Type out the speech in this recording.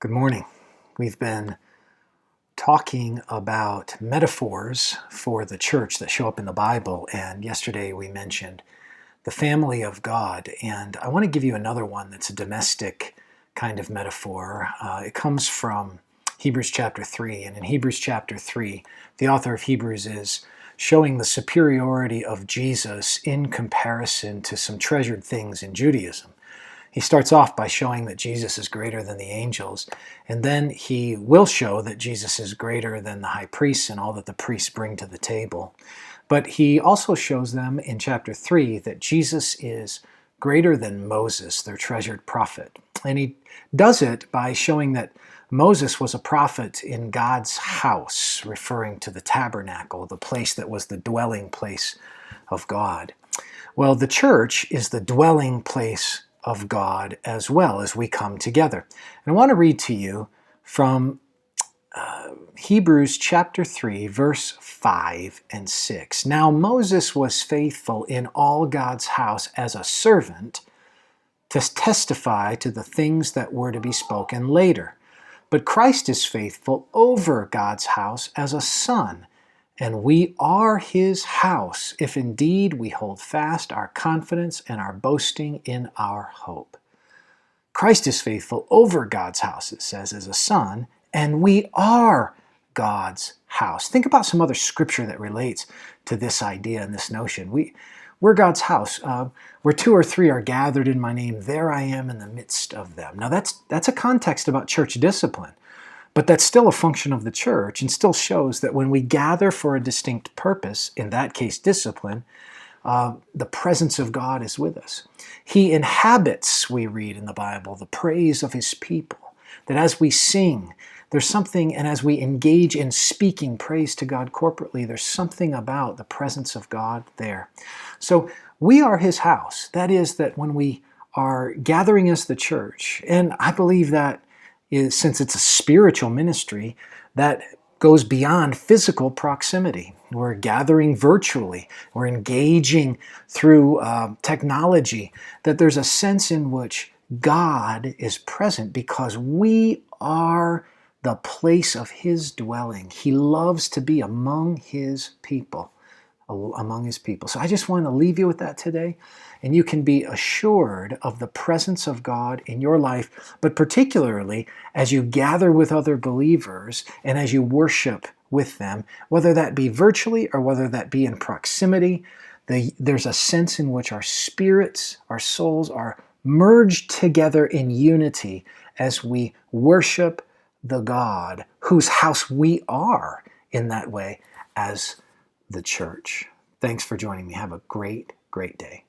Good morning. We've been talking about metaphors for the church that show up in the Bible, and yesterday we mentioned the family of God, and I want to give you another one that's a domestic kind of metaphor. It comes from Hebrews chapter 3, and in Hebrews chapter 3, the author of Hebrews is showing the superiority of Jesus in comparison to some treasured things in Judaism. He starts off by showing that Jesus is greater than the angels, and then he will show that Jesus is greater than the high priests and all that the priests bring to the table. But he also shows them in chapter 3 that Jesus is greater than Moses, their treasured prophet. And he does it by showing that Moses was a prophet in God's house, referring to the tabernacle, the place that was the dwelling place of God. Well, the church is the dwelling place of God as well as we come together. And I want to read to you from Hebrews chapter 3, verse 5 and 6. Now Moses was faithful in all God's house as a servant to testify to the things that were to be spoken later. But Christ is faithful over God's house as a son, and we are his house, if indeed we hold fast our confidence and our boasting in our hope. Christ is faithful over God's house, it says, as a son, and we are God's house. Think about some other scripture that relates to this idea and this notion. We're God's house. Where two or three are gathered in my name, there I am in the midst of them. Now that's a context about church discipline. But that's still a function of the church and still shows that when we gather for a distinct purpose, in that case discipline, the presence of God is with us. He inhabits, we read in the Bible, the praise of his people. That as we sing, there's something, and as we engage in speaking praise to God corporately, there's something about the presence of God there. So we are his house. That is, that when we are gathering as the church, and I believe that since it's a spiritual ministry, that goes beyond physical proximity. We're gathering virtually. We're engaging through technology. That there's a sense in which God is present because we are the place of his dwelling. He loves to be among his people. So I just want to leave you with that today. And you can be assured of the presence of God in your life, but particularly as you gather with other believers and as you worship with them, whether that be virtually or whether that be in proximity, there's a sense in which our spirits, our souls are merged together in unity as we worship the God whose house we are in that way as the church. Thanks for joining me. Have a great, great day.